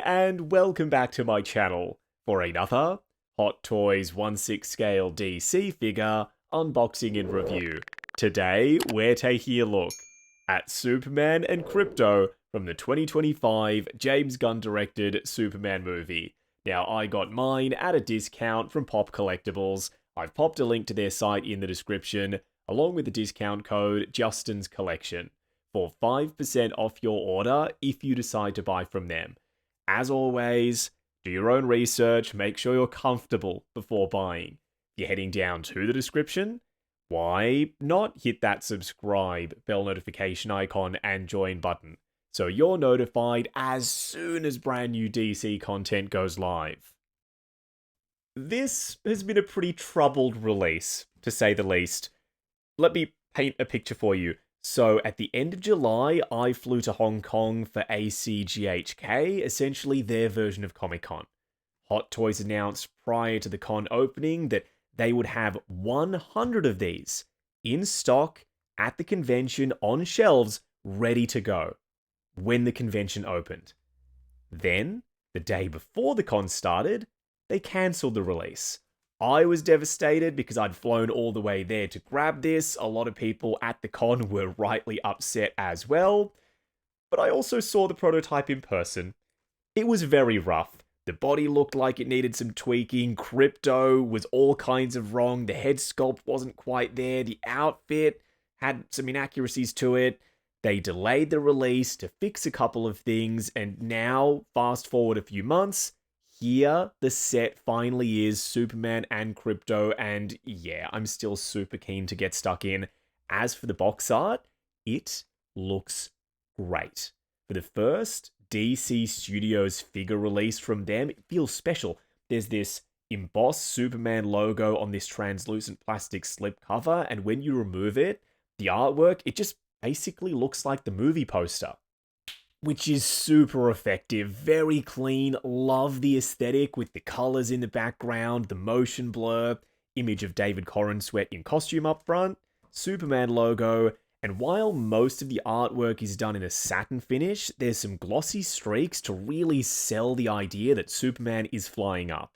and welcome back to my channel for another Hot Toys 1/6 scale DC figure unboxing and review. Today, we're taking a look at Superman and Krypto from the 2025 James Gunn directed Superman movie. Now, I got mine at a discount from Pop Collectibles. I've popped a link to their site in the description, along with the discount code Justin's Collection, for 5% off your order if you decide to buy from them. As always, do your own research, make sure you're comfortable before buying. If you're heading down to the description, why not hit that subscribe, bell notification icon, and join button, so you're notified as soon as brand new DC content goes live. This has been a pretty troubled release, to say the least. Let me paint a picture for you. So, at the end of July, I flew to Hong Kong for ACGHK, essentially their version of Comic-Con. Hot Toys announced prior to the con opening that they would have 100 of these in stock at the convention on shelves, ready to go, when the convention opened. Then, the day before the con started, they cancelled the release. I was devastated because I'd flown all the way there to grab this. A lot of people at the con were rightly upset as well. But I also saw the prototype in person. It was very rough. The body looked like it needed some tweaking. Krypto was all kinds of wrong. The head sculpt wasn't quite there. The outfit had some inaccuracies to it. They delayed the release to fix a couple of things. And now, fast forward a few months, here, the set finally is Superman and Krypto, and yeah, I'm still super keen to get stuck in. As for the box art, it looks great. For the first DC Studios figure release from them, it feels special. There's this embossed Superman logo on this translucent plastic slip cover, and when you remove it, the artwork, it just basically looks like the movie poster, which is super effective, very clean. Love the aesthetic with the colors in the background, the motion blur, image of David Corenswet in costume up front, Superman logo, and while most of the artwork is done in a satin finish, there's some glossy streaks to really sell the idea that Superman is flying up.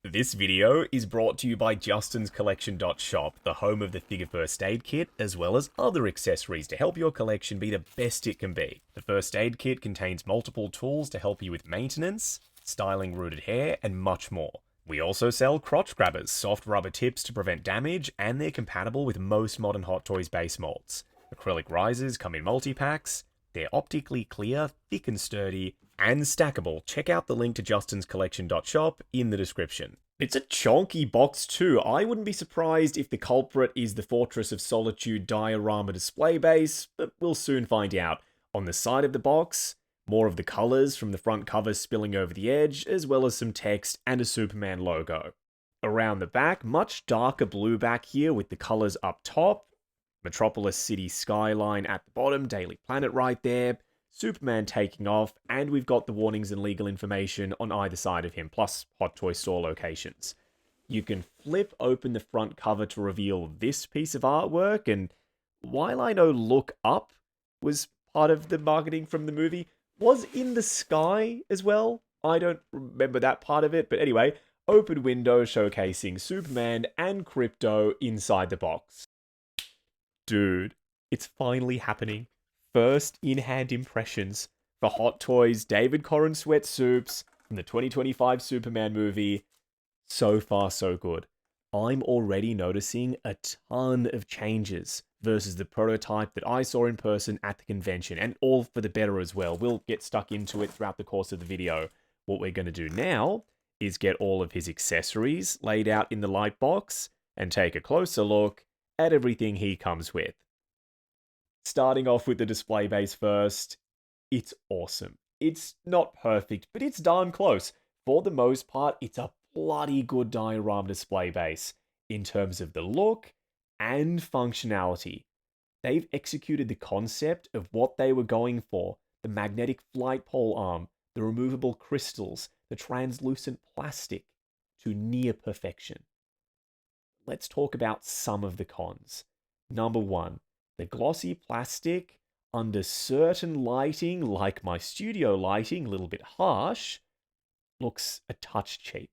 This video is brought to you by Justin's Collection.shop, the home of the figure first aid kit, as well as other accessories to help your collection be the best it can be. The first aid kit contains multiple tools to help you with maintenance, styling rooted hair, and much more. We also sell crotch grabbers, soft rubber tips to prevent damage, and they're compatible with most modern Hot Toys base molds. Acrylic risers come in multi-packs. They're optically clear, thick and sturdy, and stackable. Check out the link to Justin's Collection.shop in the description. It's a chonky box too. I wouldn't be surprised if the culprit is the Fortress of Solitude diorama display base, but we'll soon find out. On the side of the box, more of the colors from the front cover spilling over the edge, as well as some text and a Superman logo. Around the back, much darker blue back here with the colors up top, Metropolis City skyline at the bottom, Daily Planet right there, Superman taking off, and we've got the warnings and legal information on either side of him, plus Hot Toy store locations. You can flip open the front cover to reveal this piece of artwork, and while I know Look Up was part of the marketing from the movie, was in the sky as well. I don't remember that part of it, but anyway, open window showcasing Superman and Krypto inside the box. Dude, it's finally happening. First in-hand impressions for Hot Toys David Corenswet Supes from the 2025 Superman movie. So far, so good. I'm already noticing a ton of changes versus the prototype that I saw in person at the convention, and all for the better as well. We'll get stuck into it throughout the course of the video. What we're going to do now is get all of his accessories laid out in the light box and take a closer look at everything he comes with. Starting off with the display base first, it's awesome. It's not perfect, but it's darn close. For the most part, it's a bloody good diorama display base in terms of the look and functionality. They've executed the concept of what they were going for: the magnetic flight pole arm, the removable crystals, the translucent plastic, to near perfection. Let's talk about some of the cons. Number one, the glossy plastic, under certain lighting, like my studio lighting, a little bit harsh, looks a touch cheap.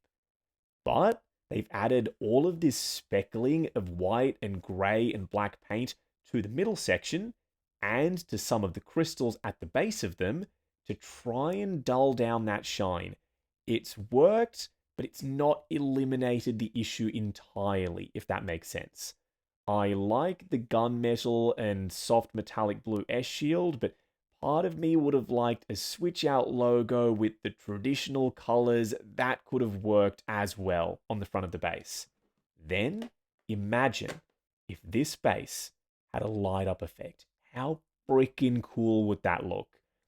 But they've added all of this speckling of white and grey and black paint to the middle section and to some of the crystals at the base of them to try and dull down that shine. It's worked, but it's not eliminated the issue entirely, if that makes sense. I like the gunmetal and soft metallic blue S shield, but part of me would have liked a switch out logo with the traditional colors. That could have worked as well on the front of the base. Then imagine if this base had a light up effect. How freaking cool would that look?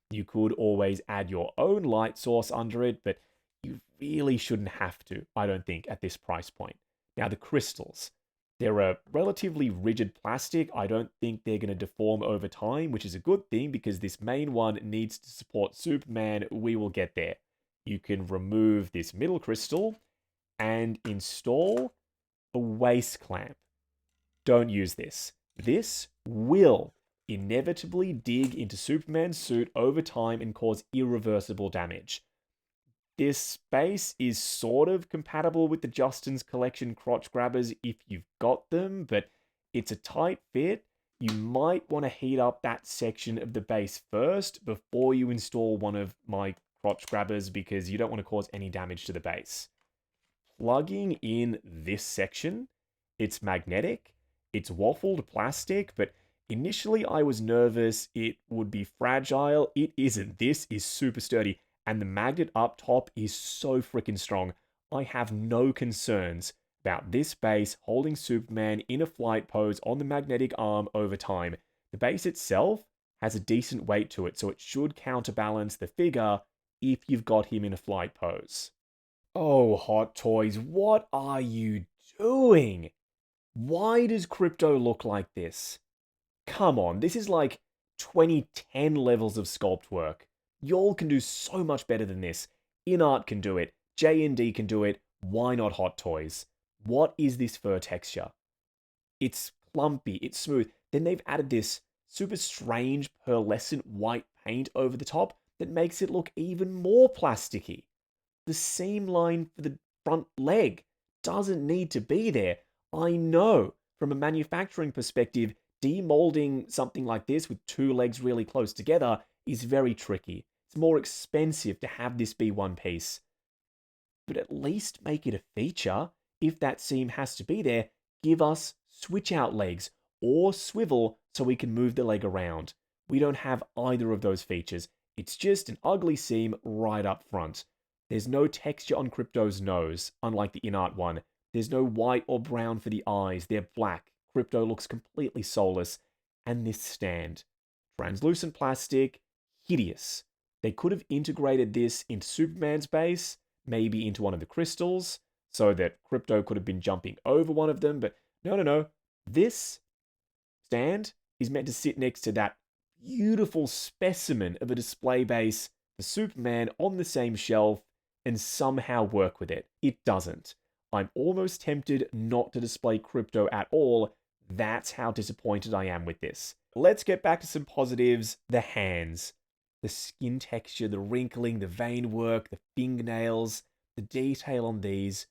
You could always add your own light source under it, but you really shouldn't have to, I don't think, at this price point. Now, the crystals. They're a relatively rigid plastic. I don't think they're going to deform over time, which is a good thing because this main one needs to support Superman. We will get there. You can remove this middle crystal and install a waist clamp. Don't use this. This will inevitably dig into Superman's suit over time and cause irreversible damage. This base is sort of compatible with the Justin's Collection crotch grabbers if you've got them, but it's a tight fit. You might want to heat up that section of the base first before you install one of my crotch grabbers because you don't want to cause any damage to the base. Plugging in this section, it's magnetic, it's waffled plastic, but initially I was nervous it would be fragile. It isn't. This is super sturdy. And the magnet up top is so freaking strong. I have no concerns about this base holding Superman in a flight pose on the magnetic arm over time. The base itself has a decent weight to it, so it should counterbalance the figure if you've got him in a flight pose. Oh, Hot Toys, what are you doing? Why does Krypto look like this? Come on, this is like 2010 levels of sculpt work. Y'all can do so much better than this. InArt can do it. J&D can do it. Why not Hot Toys? What is this fur texture? It's clumpy. It's smooth. Then they've added this super strange pearlescent white paint over the top that makes it look even more plasticky. The seam line for the front leg doesn't need to be there. I know from a manufacturing perspective, demolding something like this with two legs really close together is very tricky. It's more expensive to have this be one piece. But at least make it a feature. If that seam has to be there, give us switch out legs or swivel so we can move the leg around. We don't have either of those features. It's just an ugly seam right up front. There's no texture on Krypto's nose, unlike the InArt one. There's no white or brown for the eyes. They're black. Krypto looks completely soulless. And this stand. Translucent plastic. Hideous. They could have integrated this into Superman's base, maybe into one of the crystals, so that Krypto could have been jumping over one of them, but no. This stand is meant to sit next to that beautiful specimen of a display base for Superman on the same shelf and somehow work with it. It doesn't. I'm almost tempted not to display Krypto at all. That's how disappointed I am with this. Let's get back to some positives. The hands. The skin texture, the wrinkling, the vein work, the fingernails, the detail on these,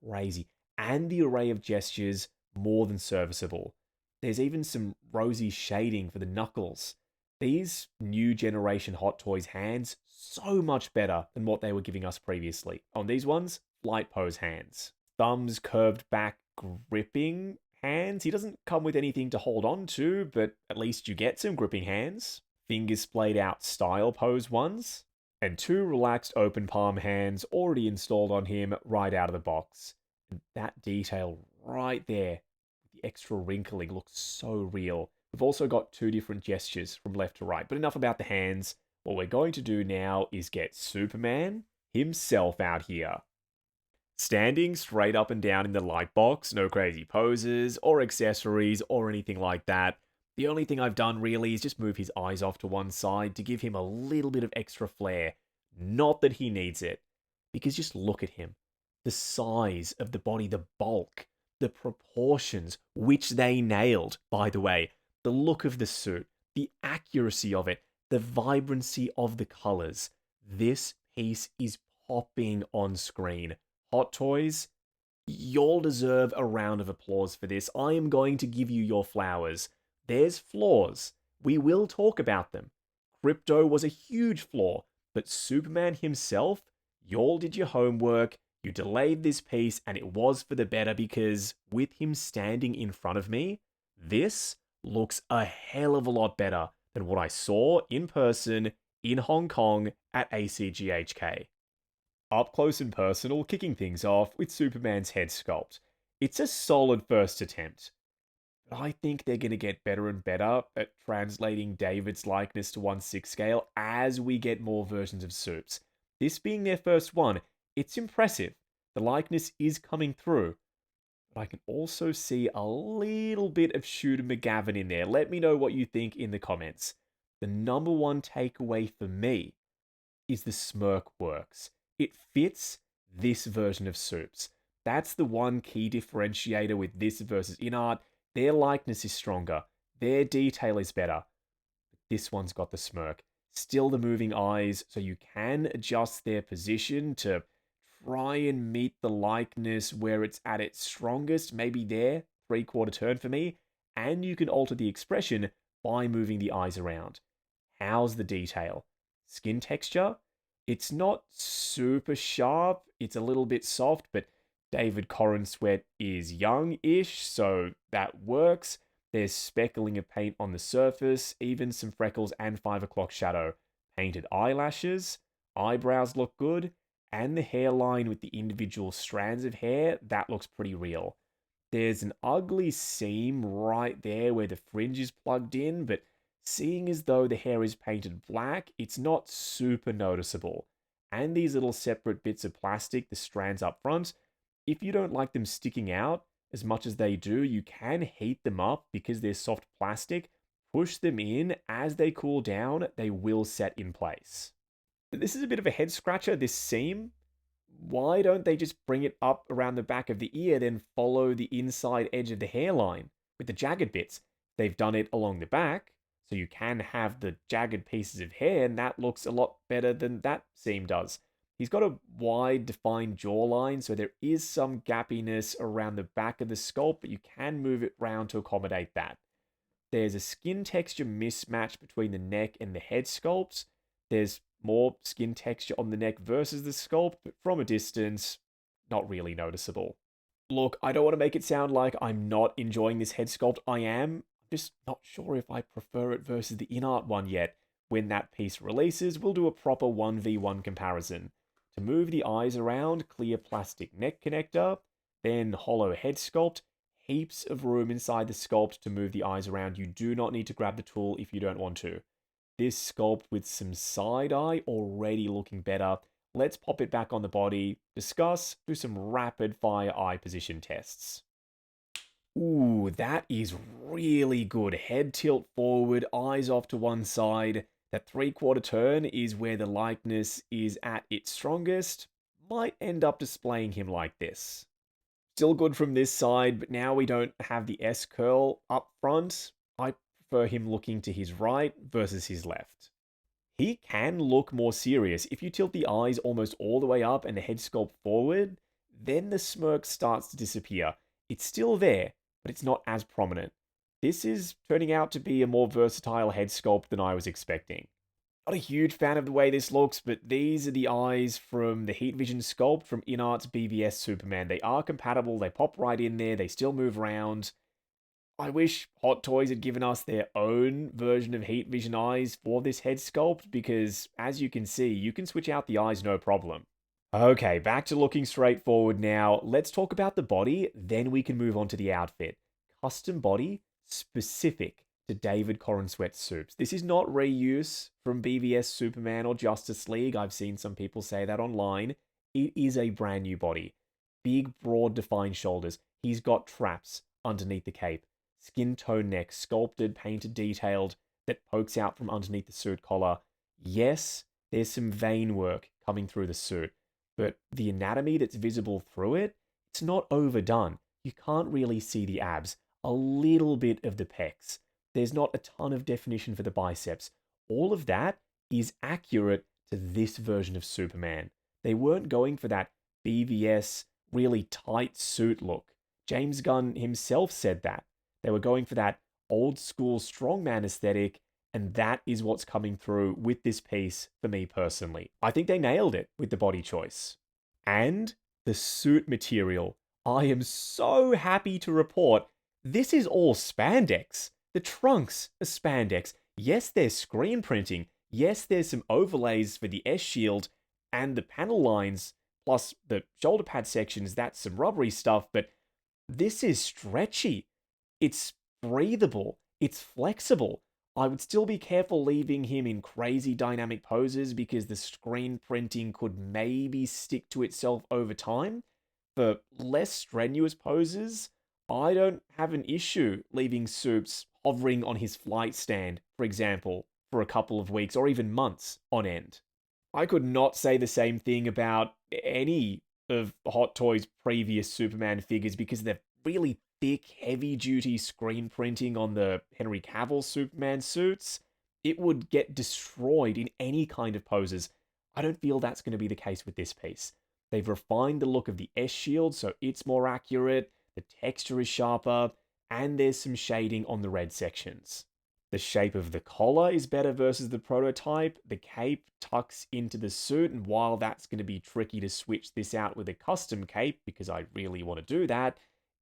crazy. And the array of gestures, more than serviceable. There's even some rosy shading for the knuckles. These new generation Hot Toys hands, so much better than what they were giving us previously. On these ones, flight pose hands. Thumbs curved back, gripping hands. He doesn't come with anything to hold on to, but at least you get some gripping hands. Fingers splayed out style pose ones, and two relaxed open palm hands already installed on him right out of the box. And that detail right there, the extra wrinkling, looks so real. We've also got two different gestures from left to right, but enough about the hands. What we're going to do now is get Superman himself out here. Standing straight up and down in the light box, no crazy poses or accessories or anything like that. The only thing I've done really is just move his eyes off to one side to give him a little bit of extra flair. Not that he needs it, because just look at him. The size of the body, the bulk, the proportions, which they nailed, by the way. The look of the suit, the accuracy of it, the vibrancy of the colors. This piece is popping on screen. Hot Toys, you'll deserve a round of applause for this. I am going to give you your flowers. There's flaws. We will talk about them. Krypto was a huge flaw, but Superman himself, y'all did your homework. You delayed this piece, and it was for the better because with him standing in front of me, this looks a hell of a lot better than what I saw in person in Hong Kong at ACGHK. Up close and personal, kicking things off with Superman's head sculpt. It's a solid first attempt, but I think they're going to get better and better at translating David's likeness to 1/6 scale as we get more versions of Supes. This being their first one, it's impressive. The likeness is coming through. But I can also see a little bit of Shooter McGavin in there. Let me know what you think in the comments. The number one takeaway for me is the smirk works. It fits this version of Supes. That's the one key differentiator with this versus InArt. Their likeness is stronger. Their detail is better. But this one's got the smirk. Still the moving eyes, so you can adjust their position to try and meet the likeness where it's at its strongest, maybe there, 3/4 turn for me, and you can alter the expression by moving the eyes around. How's the detail? Skin texture? It's not super sharp, it's a little bit soft, but David Corenswet is young-ish, so that works. There's speckling of paint on the surface, even some freckles and 5 o'clock shadow. Painted eyelashes, eyebrows look good, and the hairline with the individual strands of hair, that looks pretty real. There's an ugly seam right there where the fringe is plugged in, but seeing as though the hair is painted black, it's not super noticeable. And these little separate bits of plastic, the strands up front, if you don't like them sticking out as much as they do, you can heat them up because they're soft plastic. Push them in, as they cool down, they will set in place. This is a bit of a head scratcher, this seam. Why don't they just bring it up around the back of the ear, then follow the inside edge of the hairline with the jagged bits? They've done it along the back, so you can have the jagged pieces of hair, and that looks a lot better than that seam does. He's got a wide, defined jawline, so there is some gappiness around the back of the sculpt, but you can move it round to accommodate that. There's a skin texture mismatch between the neck and the head sculpts. There's more skin texture on the neck versus the sculpt, but from a distance, not really noticeable. Look, I don't want to make it sound like I'm not enjoying this head sculpt. I am. I'm just not sure if I prefer it versus the InArt one yet. When that piece releases, we'll do a proper 1v1 comparison. To move the eyes around, clear plastic neck connector, then hollow head sculpt, heaps of room inside the sculpt to move the eyes around. You do not need to grab the tool if you don't want to. This sculpt with some side eye already looking better. Let's pop it back on the body, discuss, do some rapid fire eye position tests. Ooh, that is really good. Head tilt forward, eyes off to one side. That 3/4 turn is where the likeness is at its strongest. Might end up displaying him like this. Still good from this side, but now we don't have the S curl up front. I prefer him looking to his right versus his left. He can look more serious. If you tilt the eyes almost all the way up and the head sculpt forward, then the smirk starts to disappear. It's still there, but it's not as prominent. This is turning out to be a more versatile head sculpt than I was expecting. Not a huge fan of the way this looks, but these are the eyes from the Heat Vision sculpt from InArt's BVS Superman. They are compatible, they pop right in there, they still move around. I wish Hot Toys had given us their own version of Heat Vision eyes for this head sculpt, because as you can see, you can switch out the eyes no problem. Okay, back to looking straightforward now. Let's talk about the body, then we can move on to the outfit. Custom body, specific to David Corenswet's Supes. This is not reuse from BVS Superman or Justice League. I've seen some people say that online. It is a brand new body. Big, broad, defined shoulders. He's got traps underneath the cape. Skin tone neck, sculpted, painted, detailed, that pokes out from underneath the suit collar. Yes, there's some vein work coming through the suit, but the anatomy that's visible through it, it's not overdone. You can't really see the abs. A little bit of the pecs. There's not a ton of definition for the biceps. All of that is accurate to this version of Superman. They weren't going for that BVS, really tight suit look. James Gunn himself said that. They were going for that old school strongman aesthetic, and that is what's coming through with this piece for me personally. I think they nailed it with the body choice. And the suit material. I am so happy to report this is all spandex. The trunks are spandex. Yes, there's screen printing. Yes, there's some overlays for the S shield and the panel lines, plus the shoulder pad sections. That's some rubbery stuff, but this is stretchy. It's breathable. It's flexible. I would still be careful leaving him in crazy dynamic poses because the screen printing could maybe stick to itself over time. For less strenuous poses, I don't have an issue leaving Soups hovering on his flight stand, for example, for a couple of weeks or even months on end. I could not say the same thing about any of Hot Toys' previous Superman figures because they're really thick, heavy-duty screen printing on the Henry Cavill Superman suits. It would get destroyed in any kind of poses. I don't feel that's going to be the case with this piece. They've refined the look of the S shield so it's more accurate, the texture is sharper, and there's some shading on the red sections. The shape of the collar is better versus the prototype. The cape tucks into the suit, and while that's going to be tricky to switch this out with a custom cape, because I really want to do that,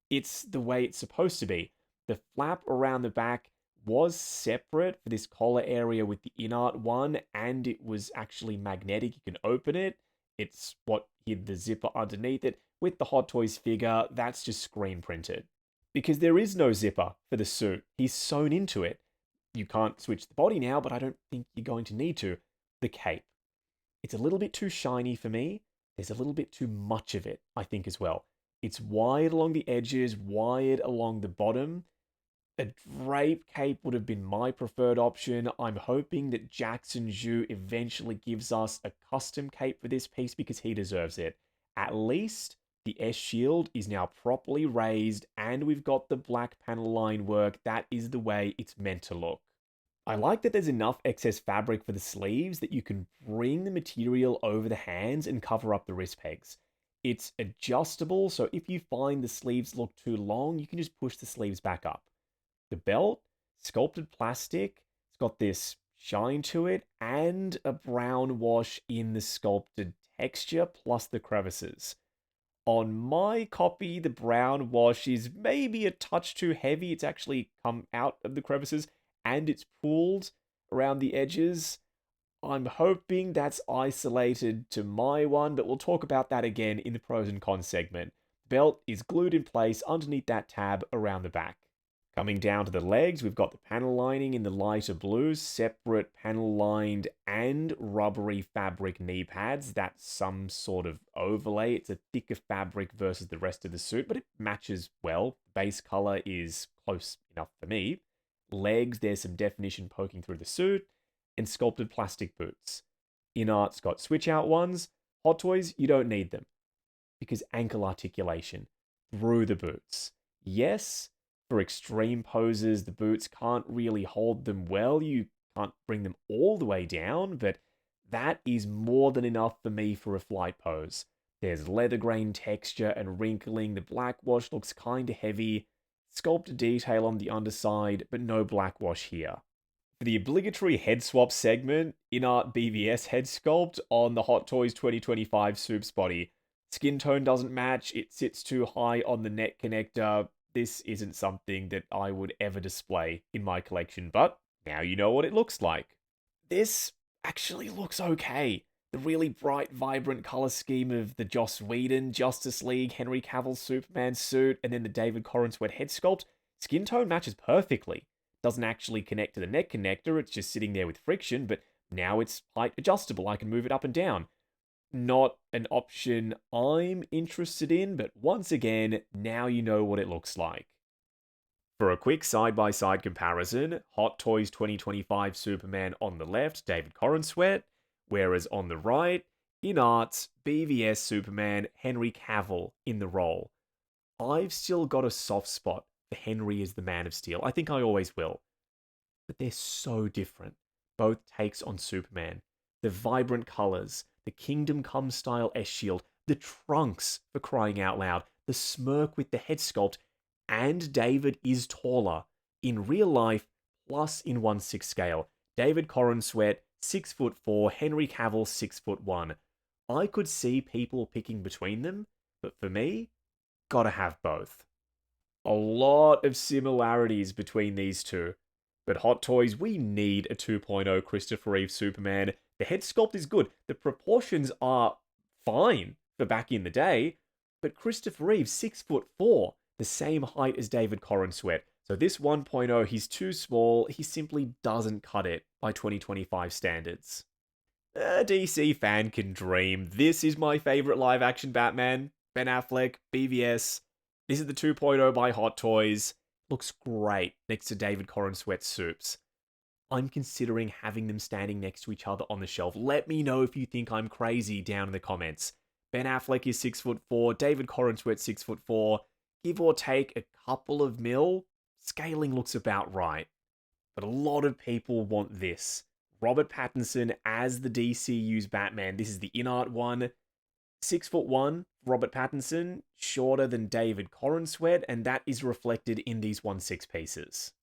it's the way it's supposed to be. The flap around the back was separate for this collar area with the InArt one, and it was actually magnetic. You can open it. It's what hid the zipper underneath it. With the Hot Toys figure, that's just screen printed. Because there is no zipper for the suit. He's sewn into it. You can't switch the body now, but I don't think you're going to need to. The cape. It's a little bit too shiny for me. There's a little bit too much of it, I think, as well. It's wide along the edges, wide along the bottom. A drape cape would have been my preferred option. I'm hoping that Jackson Zhu eventually gives us a custom cape for this piece because he deserves it. At least the S shield is now properly raised and we've got the black panel line work. That is the way it's meant to look. I like that there's enough excess fabric for the sleeves that you can bring the material over the hands and cover up the wrist pegs. It's adjustable, so if you find the sleeves look too long, you can just push the sleeves back up. The belt, sculpted plastic, it's got this shine to it, and a brown wash in the sculpted texture, plus the crevices. On my copy, the brown wash is maybe a touch too heavy. It's actually come out of the crevices, and it's pooled around the edges. I'm hoping that's isolated to my one, but we'll talk about that again in the pros and cons segment. The belt is glued in place underneath that tab around the back. Coming down to the legs, we've got the panel lining in the lighter blues, separate panel lined and rubbery fabric knee pads. That's some sort of overlay. It's a thicker fabric versus the rest of the suit, but it matches well. Base color is close enough for me. Legs, there's some definition poking through the suit, and sculpted plastic boots. InArt's got switch out ones. Hot Toys, you don't need them because ankle articulation through the boots. Yes, for extreme poses, the boots can't really hold them well. You can't bring them all the way down, but that is more than enough for me for a flight pose. There's leather grain texture and wrinkling. The black wash looks kinda heavy. Sculpted detail on the underside, but no black wash here. For the obligatory head swap segment, InArt BVS head sculpt on the Hot Toys 2025 Soups body. Skin tone doesn't match, it sits too high on the neck connector. This isn't something that I would ever display in my collection, but now you know what it looks like. This actually looks okay. The really bright, vibrant color scheme of the Joss Whedon Justice League Henry Cavill Superman suit and then the David Corenswet head sculpt, skin tone matches perfectly. Doesn't actually connect to the neck connector, it's just sitting there with friction, but now it's height adjustable. I can move it up and down. Not an option I'm interested in, but once again, now you know what it looks like. For a quick side-by-side comparison, Hot Toys 2025 Superman on the left, David Corenswet, whereas on the right, InArt's BVS Superman, Henry Cavill in the role. I've still got a soft spot for Henry as the Man of Steel. I think I always will. but they're so different. Both takes on Superman. The vibrant colors, the Kingdom Come style S shield, the trunks for crying out loud, the smirk with the head sculpt, and David is taller in real life plus in 1/6 scale. David Corenswet, 6'4", Henry Cavill, 6'1". I could see people picking between them, but for me, gotta have both. A lot of similarities between these two. But Hot Toys, we need a 2.0 Christopher Reeve Superman. The head sculpt is good. The proportions are fine for back in the day. But Christopher Reeve, 6'4", the same height as David Corenswet. So this 1.0, he's too small. He simply doesn't cut it by 2025 standards. A DC fan can dream. This is my favorite live action Batman. Ben Affleck, BVS. This is the 2.0 by Hot Toys. Looks great next to David Corenswet's soups. I'm considering having them standing next to each other on the shelf. Let me know if you think I'm crazy down in the comments. Ben Affleck is 6'4", David Corenswet 6'4". Give or take a couple of mil, scaling looks about right. But a lot of people want this. Robert Pattinson as the DCU's Batman. This is the in-art one. 6'1", Robert Pattinson, shorter than David Corenswet, and that is reflected in these 1/6 pieces.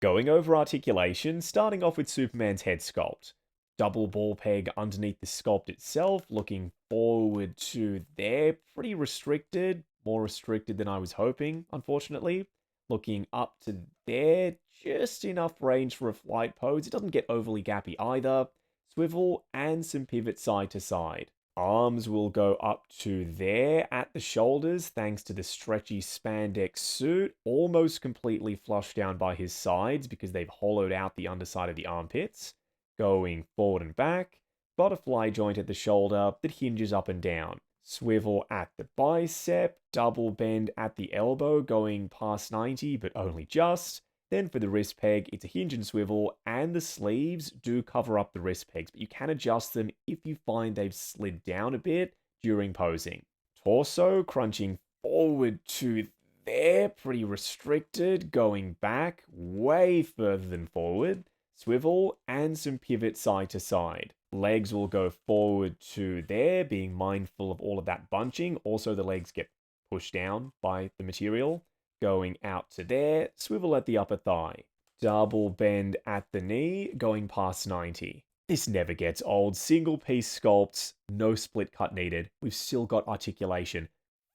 Going over articulation, starting off with Superman's head sculpt. Double ball peg underneath the sculpt itself, looking forward to there. Pretty restricted, more restricted than I was hoping, unfortunately. Looking up to there, just enough range for a flight pose. It doesn't get overly gappy either. Swivel and some pivot side to side. Arms will go up to there at the shoulders thanks to the stretchy spandex suit, almost completely flushed down by his sides because they've hollowed out the underside of the armpits. Going forward and back, butterfly joint at the shoulder that hinges up and down. Swivel at the bicep, double bend at the elbow going past 90 but only just. Then for the wrist peg, it's a hinge and swivel, and the sleeves do cover up the wrist pegs, but you can adjust them if you find they've slid down a bit during posing. Torso crunching forward to there, pretty restricted, going back way further than forward. Swivel and some pivot side to side. Legs will go forward to there, being mindful of all of that bunching. Also, the legs get pushed down by the material. Going out to there, swivel at the upper thigh. Double bend at the knee, going past 90. This never gets old. Single piece sculpts, no split cut needed. We've still got articulation.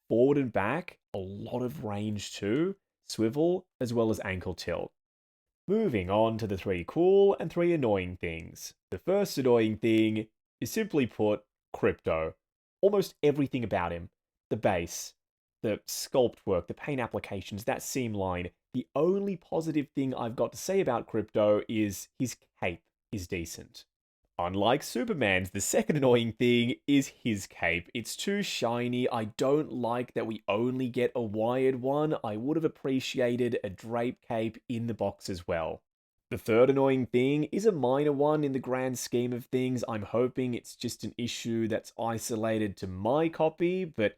Forward and back, a lot of range too. Swivel, as well as ankle tilt. Moving on to the 3 cool and 3 annoying things. The first annoying thing is simply put, Krypto. Almost everything about him. The base, the sculpt work, the paint applications, that seam line. The only positive thing I've got to say about Krypto is his cape is decent. Unlike Superman's, the second annoying thing is his cape. It's too shiny. I don't like that we only get a wired one. I would have appreciated a drape cape in the box as well. The third annoying thing is a minor one in the grand scheme of things. I'm hoping it's just an issue that's isolated to my copy, but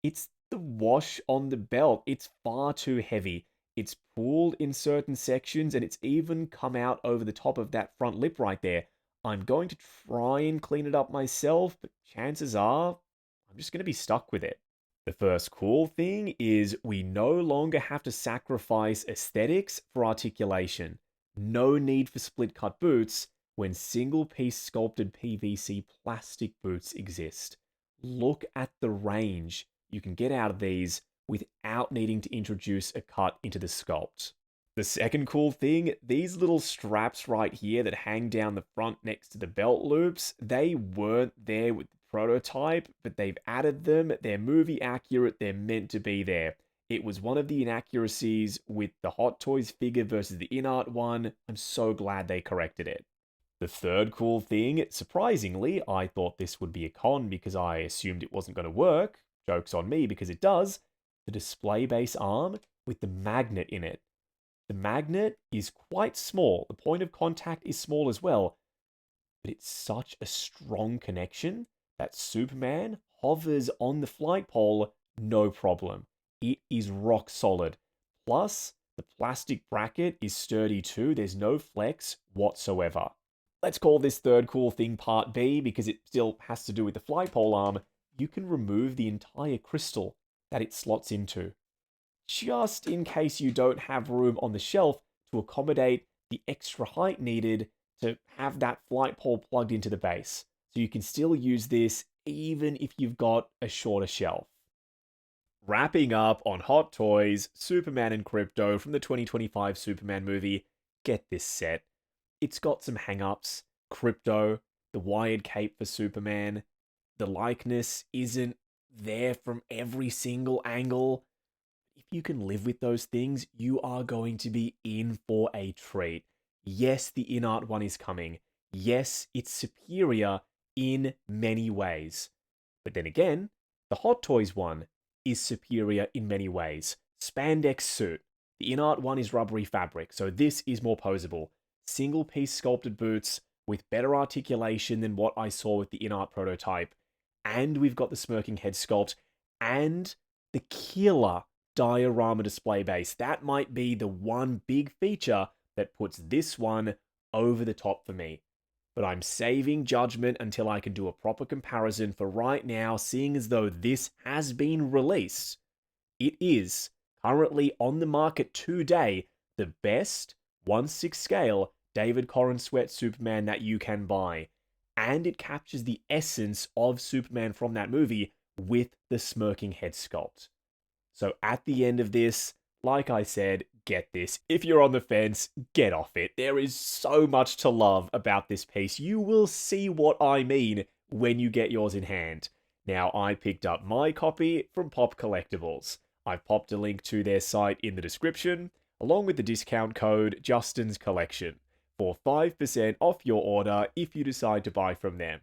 it's the wash on the belt. It's far too heavy. It's pooled in certain sections, and it's even come out over the top of that front lip right there. I'm going to try and clean it up myself, but chances are I'm just going to be stuck with it. The first cool thing is we no longer have to sacrifice aesthetics for articulation. No need for split cut boots when single piece sculpted PVC plastic boots exist. Look at the range you can get out of these without needing to introduce a cut into the sculpt. The second cool thing, these little straps right here that hang down the front next to the belt loops, they weren't there with the prototype, but they've added them. They're movie accurate. They're meant to be there. It was one of the inaccuracies with the Hot Toys figure versus the in-art one. I'm so glad they corrected it. The third cool thing, surprisingly, I thought this would be a con because I assumed it wasn't going to work. Joke's on me because it does. The display base arm with the magnet in it. The magnet is quite small. The point of contact is small as well. But it's such a strong connection that Superman hovers on the flight pole, no problem. It is rock solid. Plus, The plastic bracket is sturdy too, there's no flex whatsoever. Let's call this third cool thing part B because it still has to do with the flagpole arm. You can remove the entire crystal that it slots into, just in case you don't have room on the shelf to accommodate the extra height needed to have that flight pole plugged into the base. So you can still use this even if you've got a shorter shelf. Wrapping up on Hot Toys, Superman and Krypto from the 2025 Superman movie. Get this set. It's got some hang-ups. Krypto, the wired cape for Superman. The likeness isn't there from every single angle. If you can live with those things, you are going to be in for a treat. Yes, the in-art one is coming. Yes, it's superior in many ways. But then again, the Hot Toys one is superior in many ways. Spandex suit. The in-art one is rubbery fabric, so this is more posable. Single-piece sculpted boots with better articulation than what I saw with the in-art prototype. And we've got the smirking head sculpt and the killer diorama display base. That might be the one big feature that puts this one over the top for me. But I'm saving judgment until I can do a proper comparison. For right now, seeing as though this has been released, it is currently on the market today the best 1/6 scale David Corrin Sweat Superman that you can buy. And it captures the essence of Superman from that movie with the smirking head sculpt. So at the end of this, like I said, get this. If you're on the fence, get off it. There is so much to love about this piece. You will see what I mean when you get yours in hand. Now, I picked up my copy from Pop Collectibles. I've popped a link to their site in the description, along with the discount code Justin's Collection, for 5% off your order if you decide to buy from them.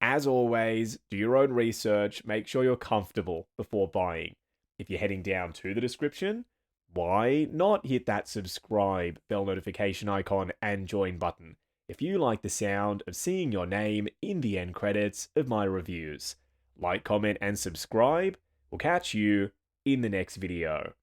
As always, do your own research, make sure you're comfortable before buying. If you're heading down to the description, why not hit that subscribe, bell notification icon, and join button if you like the sound of seeing your name in the end credits of my reviews. Like, comment, and subscribe. We'll catch you in the next video.